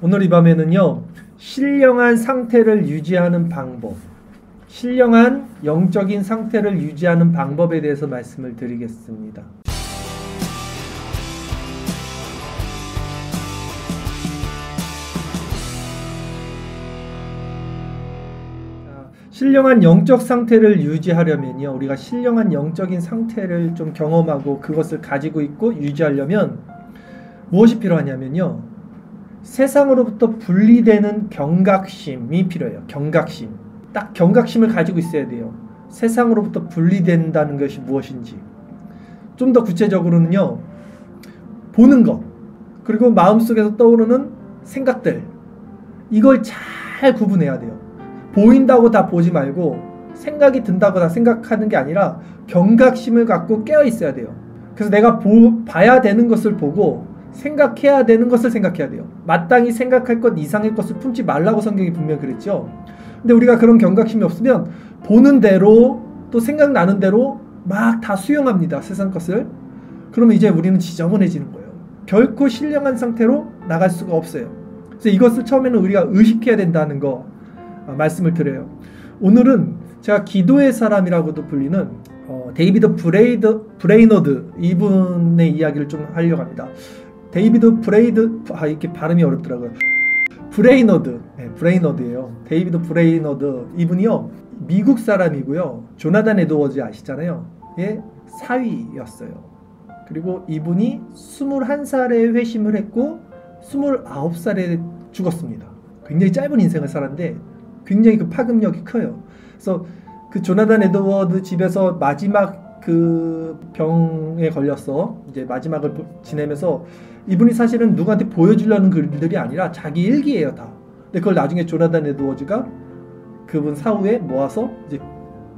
오늘 이 밤에는요, 신령한 상태를 유지하는 방법, 신령한 영적인 상태를 유지하는 방법에 대해서 말씀을 드리겠습니다. 신령한 영적 상태를 유지하려면요, 우리가 신령한 영적인 상태를 좀 경험하고 그것을 가지고 있고 유지하려면 무엇이 필요하냐면요, 세상으로부터 분리되는 경각심이 필요해요. 경각심. 딱 경각심을 가지고 있어야 돼요. 세상으로부터 분리된다는 것이 무엇인지. 좀 더 구체적으로는요, 보는 것, 그리고 마음속에서 떠오르는 생각들, 이걸 잘 구분해야 돼요. 보인다고 다 보지 말고 생각이 든다고 다 생각하는 게 아니라 경각심을 갖고 깨어 있어야 돼요. 그래서 내가 봐야 되는 것을 보고 생각해야 되는 것을 생각해야 돼요. 마땅히 생각할 것 이상의 것을 품지 말라고 성경이 분명히 그랬죠. 근데 우리가 그런 경각심이 없으면 보는 대로 또 생각나는 대로 막 다 수용합니다. 세상 것을. 그러면 이제 우리는 지저분해지는 거예요. 결코 신령한 상태로 나갈 수가 없어요. 그래서 이것을 처음에는 우리가 의식해야 된다는 거 말씀을 드려요. 오늘은 제가 기도의 사람이라고도 불리는 데이비드 브레이너드, 이분의 이야기를 좀 하려고 합니다. 데이비드 이렇게 발음이 어렵더라고요. 브레이너드예요. 데이비드 브레이너드, 이분이요, 미국 사람이고요. 조나단 에드워즈 아시잖아요. 예, 사위였어요. 그리고 이분이 21살에 회심을 했고 29살에 죽었습니다. 굉장히 짧은 인생을 살았는데 굉장히 그 파급력이 커요. 그래서 그 조나단 에드워드 집에서 마지막 그 병에 걸렸어. 이제 마지막을 지내면서 이분이 사실은 누구한테 보여주려는 글들이 아니라 자기 일기예요, 다. 근데 그걸 나중에 조나단 에드워즈가 그분 사후에 모아서 이제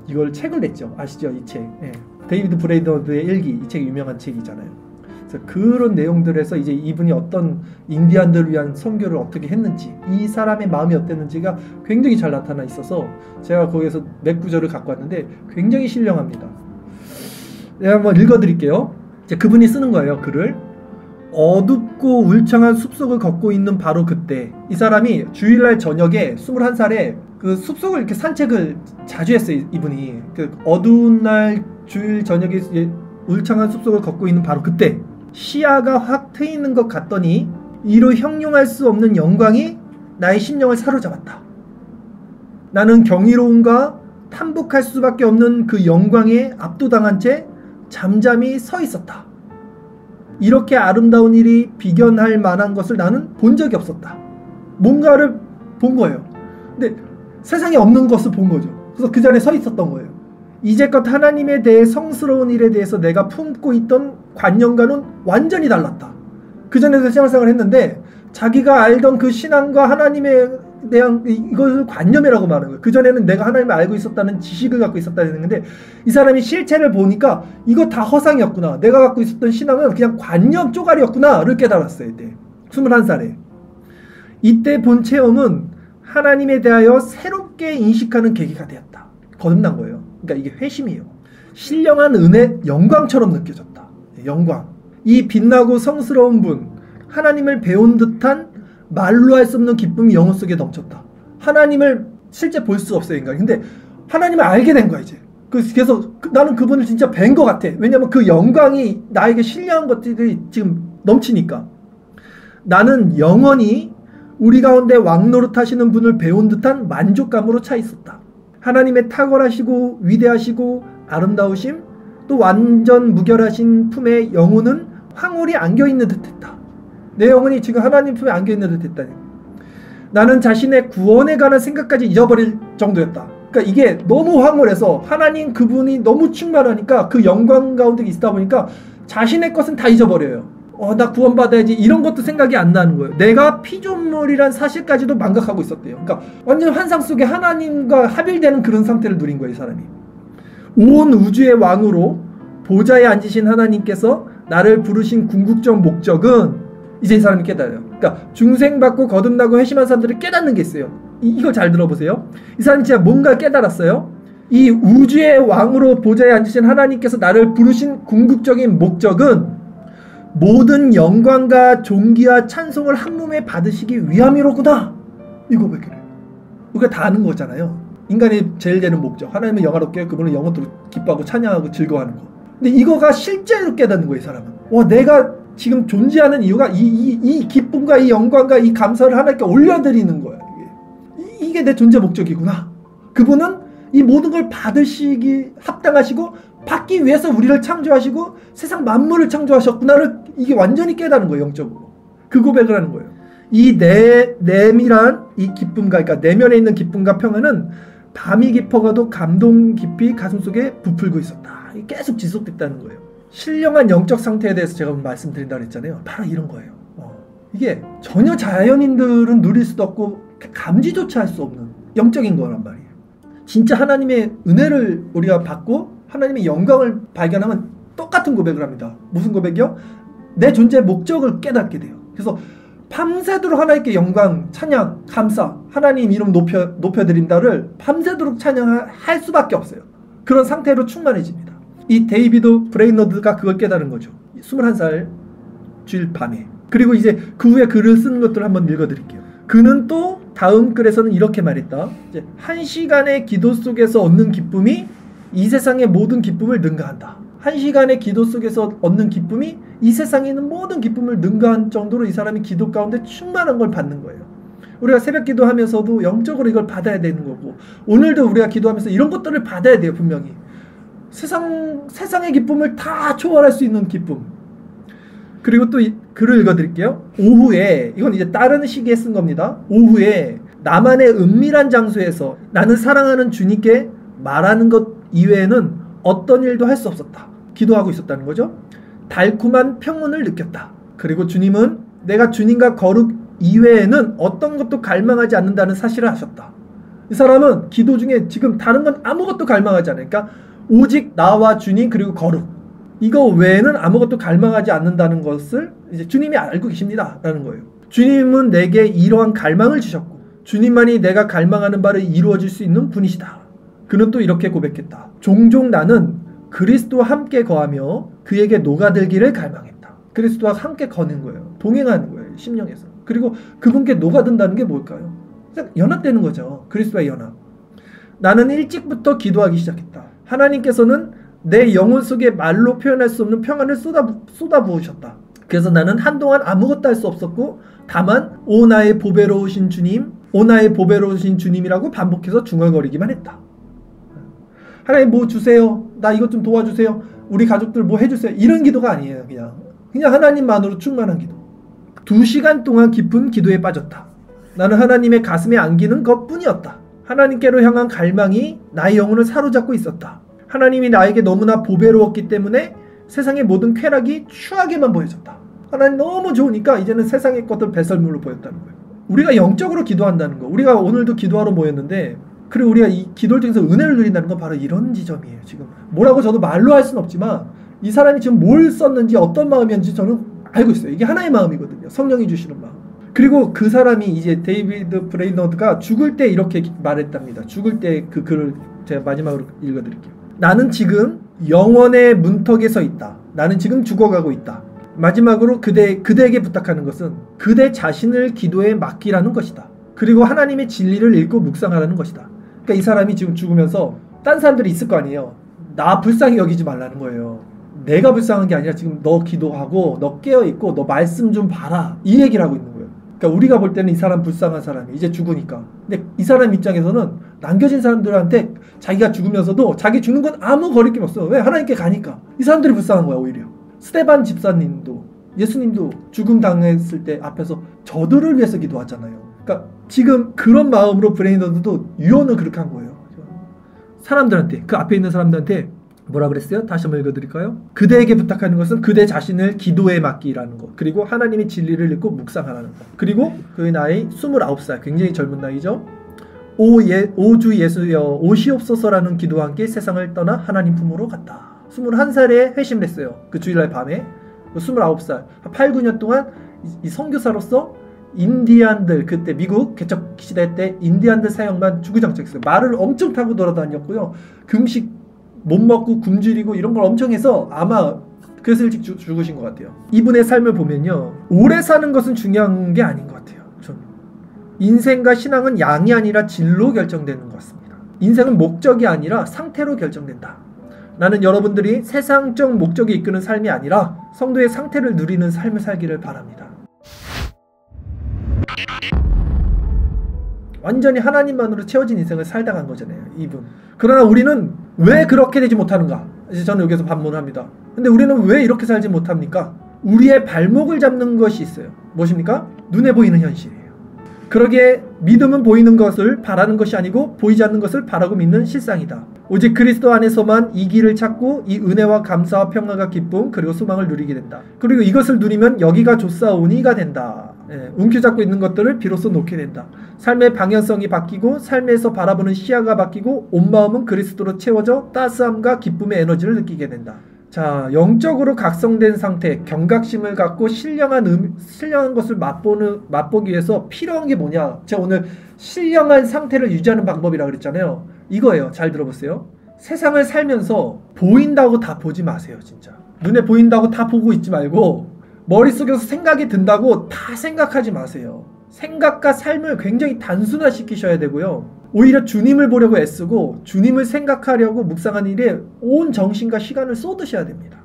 이걸 책을 냈죠. 아시죠? 이 책. 네. 데이비드 브레이너드의 일기, 이 책이 유명한 책이잖아요. 그래서 그런 내용들에서 이제 이분이 어떤 인디안들을 위한 선교를 어떻게 했는지, 이 사람의 마음이 어땠는지가 굉장히 잘 나타나 있어서 제가 거기에서 몇 구절을 갖고 왔는데 굉장히 신령합니다. 내가 한번 읽어드릴게요. 이제 그분이 쓰는 거예요, 글을. 어둡고 울창한 숲속을 걷고 있는 바로 그때, 이 사람이 주일날 저녁에 21살에 그 숲속을 이렇게 산책을 자주 했어요. 이분이 그 어두운 날 주일 저녁에 울창한 숲속을 걷고 있는 바로 그때 시야가 확 트이는 것 같더니 이로 형용할 수 없는 영광이 나의 심령을 사로잡았다. 나는 경이로움과 탐복할 수밖에 없는 그 영광에 압도당한 채 잠잠히 서 있었다. 이렇게 아름다운 일이 비견할 만한 것을 나는 본 적이 없었다. 뭔가를 본 거예요. 근데 세상에 없는 것을 본 거죠. 그래서 그 자리에 서 있었던 거예요. 이제껏 하나님에 대해 성스러운 일에 대해서 내가 품고 있던 관념과는 완전히 달랐다. 그전에도 신앙생활을 했는데 자기가 알던 그 신앙과 하나님에 대한 이것을 관념이라고 말하는 거예요. 그전에는 내가 하나님을 알고 있었다는 지식을 갖고 있었다는 건데 이 사람이 실체를 보니까 이거 다 허상이었구나. 내가 갖고 있었던 신앙은 그냥 관념 쪼가리였구나를 깨달았어요. 이때 21살에. 이때 본 체험은 하나님에 대하여 새롭게 인식하는 계기가 되었다. 거듭난 거예요. 그러니까 이게 회심이에요. 신령한 은혜, 영광처럼 느껴졌다. 영광. 이 빛나고 성스러운 분, 하나님을 배운 듯한 말로 할 수 없는 기쁨이 영혼 속에 넘쳤다. 하나님을 실제 볼 수 없어요, 인간이. 근데 하나님을 알게 된 거야, 이제. 그래서 나는 그분을 진짜 뵌 것 같아. 왜냐면 그 영광이 나에게 신령한 것들이 지금 넘치니까. 나는 영원히 우리 가운데 왕노릇 하시는 분을 배운 듯한 만족감으로 차 있었다. 하나님의 탁월하시고 위대하시고 아름다우심, 또 완전 무결하신 품에 영혼은 황홀히 안겨있는 듯했다. 내 영혼이 지금 하나님 품에 안겨있는 듯했다. 나는 자신의 구원에 관한 생각까지 잊어버릴 정도였다. 그러니까 이게 너무 황홀해서 하나님 그분이 너무 충만하니까 그 영광 가운데 있다 보니까 자신의 것은 다 잊어버려요. 나 구원받아야지 이런 것도 생각이 안 나는 거예요. 내가 피조물이란 사실까지도 망각하고 있었대요. 그러니까 완전 환상 속에 하나님과 합일되는 그런 상태를 누린 거예요, 이 사람이. 온 우주의 왕으로 보좌에 앉으신 하나님께서 나를 부르신 궁극적 목적은 이제 이 사람이 깨달아요. 그러니까 중생받고 거듭나고 회심한 사람들이 깨닫는 게 있어요. 이걸 잘 들어보세요. 이 사람이 진짜 뭔가 깨달았어요. 이 우주의 왕으로 보좌에 앉으신 하나님께서 나를 부르신 궁극적인 목적은 모든 영광과 존귀와 찬송을 한 몸에 받으시기 위함이로구나. 이 고백을 해요. 우리가 다 아는 거잖아요. 인간이 제일 되는 목적, 하나님은 영화롭게 그분은 영원토록 기뻐하고 찬양하고 즐거워하는 거. 근데 이거가 실제로 깨닫는 거예요. 이 사람은. 와, 내가 지금 존재하는 이유가 이 기쁨과 이 영광과 이 감사를 하나님께 올려드리는 거야. 이게 내 존재 목적이구나. 그분은 이 모든 걸 받으시기 합당하시고 받기 위해서 우리를 창조하시고 세상 만물을 창조하셨구나를 이게 완전히 깨닫는 거예요. 영적으로. 그 고백을 하는 거예요. 이 내밀한 이 기쁨과, 그러니까 내면에 있는 기쁨과 평안은 밤이 깊어가도 감동 깊이 가슴속에 부풀고 있었다. 이게 계속 지속됐다는 거예요. 신령한 영적 상태에 대해서 제가 말씀드린다고 했잖아요. 바로 이런 거예요. 이게 전혀 자연인들은 누릴 수도 없고 감지조차 할 수 없는 영적인 거란 말이에요. 진짜 하나님의 은혜를 우리가 받고 하나님의 영광을 발견하면 똑같은 고백을 합니다. 무슨 고백이요? 내 존재의 목적을 깨닫게 돼요. 그래서 밤새도록 하나님께 영광, 찬양, 감사, 하나님 이름 높여드린다를 밤새도록 찬양할 수밖에 없어요. 그런 상태로 충만해집니다. 이 데이비드 브레이너드가 그걸 깨달은 거죠. 21살 주일 밤에. 그리고 이제 그 후에 글을 쓰는 것들을 한번 읽어드릴게요. 그는 또 다음 글에서는 이렇게 말했다. 이제 1시간의 기도 속에서 얻는 기쁨이 이 세상의 모든 기쁨을 능가한다. 1시간의 기도 속에서 얻는 기쁨이 이 세상에 있는 모든 기쁨을 능가한 정도로 이 사람이 기도 가운데 충만한 걸 받는 거예요. 우리가 새벽 기도하면서도 영적으로 이걸 받아야 되는 거고, 오늘도 우리가 기도하면서 이런 것들을 받아야 돼요. 분명히 세상의 기쁨을 다 초월할 수 있는 기쁨. 그리고 또 글을 읽어드릴게요. 오후에, 이건 이제 다른 시기에 쓴 겁니다. 오후에 나만의 은밀한 장소에서 나는 사랑하는 주님께 말하는 것 이외에는 어떤 일도 할 수 없었다. 기도하고 있었다는 거죠. 달콤한 평온을 느꼈다. 그리고 주님은 내가 주님과 거룩 이외에는 어떤 것도 갈망하지 않는다는 사실을 하셨다. 이 사람은 기도 중에 지금 다른 건 아무것도 갈망하지 않으니까, 그러니까 오직 나와 주님 그리고 거룩, 이거 외에는 아무것도 갈망하지 않는다는 것을 이제 주님이 알고 계십니다 라는 거예요. 주님은 내게 이러한 갈망을 주셨고 주님만이 내가 갈망하는 바를 이루어질 수 있는 분이시다. 그는 또 이렇게 고백했다. 종종 나는 그리스도와 함께 거하며 그에게 녹아들기를 갈망했다. 그리스도와 함께 거는 거예요. 동행하는 거예요. 심령에서. 그리고 그분께 녹아든다는 게 뭘까요? 연합되는 거죠. 그리스도와의 연합. 나는 일찍부터 기도하기 시작했다. 하나님께서는 내 영혼 속에 말로 표현할 수 없는 평안을 쏟아부으셨다. 그래서 나는 한동안 아무것도 할 수 없었고 다만 오 나의 보배로우신 주님, 오 나의 보배로우신 주님이라고 반복해서 중얼거리기만 했다. 하나님 뭐 주세요. 나 이것 좀 도와주세요. 우리 가족들 뭐 해주세요. 이런 기도가 아니에요. 그냥 하나님만으로 충만한 기도. 2시간 동안 깊은 기도에 빠졌다. 나는 하나님의 가슴에 안기는 것뿐이었다. 하나님께로 향한 갈망이 나의 영혼을 사로잡고 있었다. 하나님이 나에게 너무나 보배로웠기 때문에 세상의 모든 쾌락이 추하게만 보여졌다. 하나님 너무 좋으니까 이제는 세상의 것들 배설물로 보였다는 거예요. 우리가 영적으로 기도한다는 거. 우리가 오늘도 기도하러 모였는데, 그리고 우리가 이 기도를 통해서 은혜를 누린다는 건 바로 이런 지점이에요. 지금 뭐라고 저도 말로 할 수는 없지만 이 사람이 지금 뭘 썼는지 어떤 마음이었는지 저는 알고 있어요. 이게 하나의 마음이거든요. 성령이 주시는 마음. 그리고 그 사람이 이제 데이비드 브레이너드가 죽을 때 이렇게 말했답니다. 죽을 때 그 글을 제가 마지막으로 읽어드릴게요. 나는 지금 영원의 문턱에 서 있다. 나는 지금 죽어가고 있다. 마지막으로 그대에게 부탁하는 것은 그대 자신을 기도에 맡기라는 것이다. 그리고 하나님의 진리를 읽고 묵상하라는 것이다. 그러니까 이 사람이 지금 죽으면서 딴 사람들이 있을 거 아니에요. 나 불쌍히 여기지 말라는 거예요. 내가 불쌍한 게 아니라 지금 너 기도하고 너 깨어있고 너 말씀 좀 봐라, 이 얘기를 하고 있는 거예요. 그러니까 우리가 볼 때는 이 사람 불쌍한 사람이 이제 죽으니까. 근데 이 사람 입장에서는 남겨진 사람들한테 자기가 죽으면서도 자기 죽는 건 아무 거리낌 없어. 왜? 하나님께 가니까. 이 사람들이 불쌍한 거야 오히려. 스데반 집사님도, 예수님도 죽음 당했을 때 앞에서 저들을 위해서 기도하잖아요. 그러니까 지금 그런 마음으로 브레이너드도 유언을 그렇게 한 거예요. 사람들한테, 그 앞에 있는 사람들한테 뭐라 그랬어요? 다시 한번 읽어드릴까요? 그대에게 부탁하는 것은 그대 자신을 기도에 맡기라는 것, 그리고 하나님의 진리를 읽고 묵상하라는 것, 그리고 그의 나이 29살, 굉장히 젊은 나이죠. 오 주 예수여 오시옵소서라는 기도와 함께 세상을 떠나 하나님 품으로 갔다. 21살에 회심을 했어요. 그 주일날 밤에. 29살, 8, 9년 동안 이 선교사로서 인디안들, 그때 미국 개척 시대 때 인디안들 사역만 주구장창했어요. 말을 엄청 타고 돌아다녔고요. 금식 못 먹고 굶주리고 이런 걸 엄청 해서 아마 그래서 일찍 죽으신 것 같아요. 이분의 삶을 보면요, 오래 사는 것은 중요한 게 아닌 것 같아요. 저는 인생과 신앙은 양이 아니라 질로 결정되는 것 같습니다. 인생은 목적이 아니라 상태로 결정된다. 나는 여러분들이 세상적 목적이 이끄는 삶이 아니라 성도의 상태를 누리는 삶을 살기를 바랍니다. 완전히 하나님만으로 채워진 인생을 살다 간 거잖아요, 이분. 그러나 우리는 왜 그렇게 되지 못하는가? 이제 저는 여기서 반문합니다. 근데 우리는 왜 이렇게 살지 못합니까? 우리의 발목을 잡는 것이 있어요. 무엇입니까? 눈에 보이는 현실이에요. 그러기에 믿음은 보이는 것을 바라는 것이 아니고 보이지 않는 것을 바라고 믿는 실상이다. 오직 그리스도 안에서만 이 길을 찾고 이 은혜와 감사와 평화가 기쁨 그리고 소망을 누리게 된다. 그리고 이것을 누리면 여기가 좋사오니가 된다. 움켜잡고 있는 것들을 비로소 놓게 된다. 삶의 방향성이 바뀌고 삶에서 바라보는 시야가 바뀌고 온 마음은 그리스도로 채워져 따스함과 기쁨의 에너지를 느끼게 된다. 자, 영적으로 각성된 상태, 경각심을 갖고 신령한 것을 맛보기 위해서 필요한 게 뭐냐? 제가 오늘 신령한 상태를 유지하는 방법이라고 그랬잖아요. 이거예요. 잘 들어보세요. 세상을 살면서 보인다고 다 보지 마세요. 진짜 눈에 보인다고 다 보고 있지 말고 머릿속에서 생각이 든다고 다 생각하지 마세요. 생각과 삶을 굉장히 단순화시키셔야 되고요. 오히려 주님을 보려고 애쓰고 주님을 생각하려고 묵상하는 일에 온 정신과 시간을 쏟으셔야 됩니다.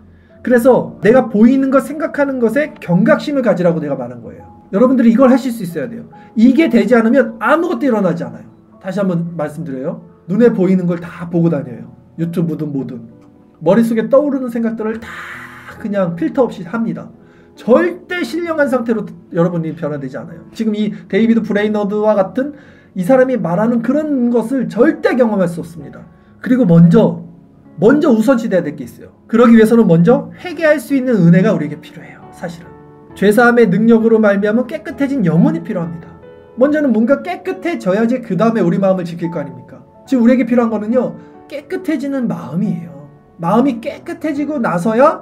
그래서 내가 보이는 것, 생각하는 것에 경각심을 가지라고 내가 말한 거예요. 여러분들이 이걸 하실 수 있어야 돼요. 이게 되지 않으면 아무것도 일어나지 않아요. 다시 한번 말씀드려요. 눈에 보이는 걸 다 보고 다녀요. 유튜브든 뭐든. 머릿속에 떠오르는 생각들을 다 그냥 필터 없이 합니다. 절대 신령한 상태로 여러분이 변화되지 않아요. 지금 이 데이비드 브레이너드와 같은 이 사람이 말하는 그런 것을 절대 경험할 수 없습니다. 그리고 먼저 우선시돼야 될 게 있어요. 그러기 위해서는 먼저 회개할 수 있는 은혜가 우리에게 필요해요. 사실은 죄사함의 능력으로 말미암아 깨끗해진 영혼이 필요합니다. 먼저는 뭔가 깨끗해져야지 그 다음에 우리 마음을 지킬 거 아닙니까? 지금 우리에게 필요한 거는요, 깨끗해지는 마음이에요. 마음이 깨끗해지고 나서야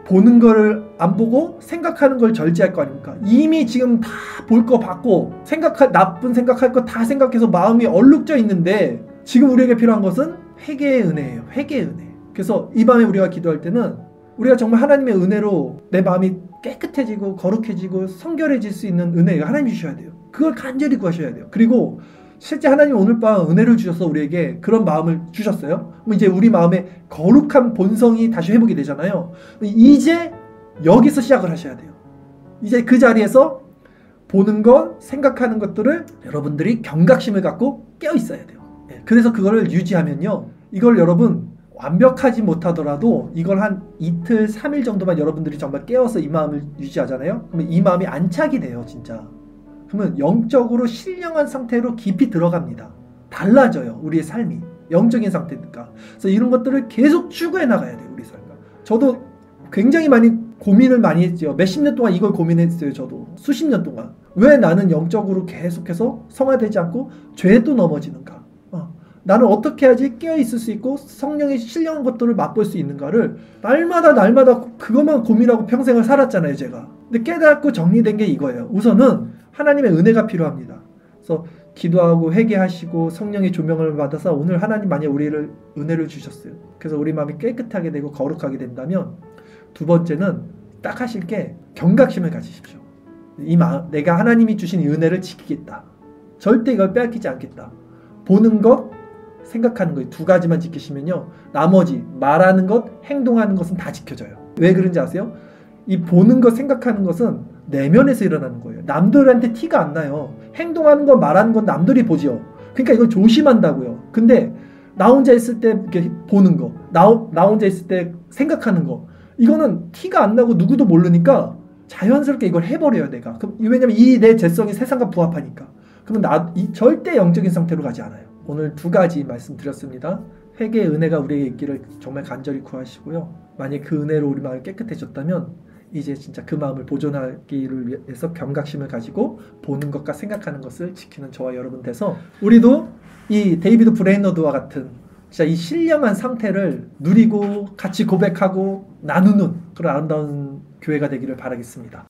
보는 거를 안 보고 생각하는 걸 절제할 거 아닙니까? 이미 지금 다 볼 거 봤고 나쁜 생각할 거 다 생각해서 마음이 얼룩져 있는데 지금 우리에게 필요한 것은 회개의 은혜예요. 회개의 은혜. 그래서 이 밤에 우리가 기도할 때는 우리가 정말 하나님의 은혜로 내 마음이 깨끗해지고 거룩해지고 성결해질 수 있는 은혜가 하나님 주셔야 돼요. 그걸 간절히 구하셔야 돼요. 그리고 실제 하나님 오늘 밤 은혜를 주셔서 우리에게 그런 마음을 주셨어요. 그럼 이제 우리 마음의 거룩한 본성이 다시 회복이 되잖아요. 이제 여기서 시작을 하셔야 돼요. 이제 그 자리에서 보는 것, 생각하는 것들을 여러분들이 경각심을 갖고 깨어 있어야 돼요. 그래서 그거를 유지하면요, 이걸 여러분 완벽하지 못하더라도 이걸 한 이틀, 3일 정도만 여러분들이 정말 깨어서 이 마음을 유지하잖아요. 그러면 이 마음이 안착이 돼요. 진짜. 그러면 영적으로 신령한 상태로 깊이 들어갑니다. 달라져요. 우리의 삶이. 영적인 상태니까. 그래서 이런 것들을 계속 추구해 나가야 돼요. 우리 삶과. 저도 굉장히 고민을 많이 했죠. 몇십 년 동안 이걸 고민했어요. 저도. 수십 년 동안. 왜 나는 영적으로 계속해서 성화되지 않고 죄에 또 넘어지는가? 나는 어떻게 해야지 깨어있을 수 있고 성령의 신령한 것들을 맛볼 수 있는가를 날마다 그것만 고민하고 평생을 살았잖아요. 제가. 근데 깨닫고 정리된 게 이거예요. 우선은 하나님의 은혜가 필요합니다. 그래서 기도하고 회개하시고 성령의 조명을 받아서 오늘 하나님 만약 우리를 은혜를 주셨어요. 그래서 우리 마음이 깨끗하게 되고 거룩하게 된다면 두 번째는 딱 하실 게 경각심을 가지십시오. 내가 하나님이 주신 이 은혜를 지키겠다. 절대 이걸 빼앗기지 않겠다. 보는 것, 생각하는 것 두 가지만 지키시면요, 나머지 말하는 것, 행동하는 것은 다 지켜져요. 왜 그런지 아세요? 이 보는 것, 생각하는 것은 내면에서 일어나는 거예요. 남들한테 티가 안 나요. 행동하는 것, 말하는 건 남들이 보죠. 그러니까 이걸 조심한다고요. 근데 나 혼자 있을 때 이렇게 보는 거, 나 혼자 있을 때 생각하는 거, 이거는 티가 안 나고 누구도 모르니까 자연스럽게 이걸 해버려요. 내가. 왜냐면 이 내 죄성이 세상과 부합하니까. 그러면 절대 영적인 상태로 가지 않아요. 오늘 두 가지 말씀드렸습니다. 회개의 은혜가 우리에게 있기를 정말 간절히 구하시고요. 만약 그 은혜로 우리 마음이 깨끗해졌다면 이제 진짜 그 마음을 보존하기를 위해서 경각심을 가지고 보는 것과 생각하는 것을 지키는 저와 여러분 돼서 우리도 이 데이비드 브레이너드와 같은 진짜 이 신령한 상태를 누리고 같이 고백하고 나누는 그런 아름다운 교회가 되기를 바라겠습니다.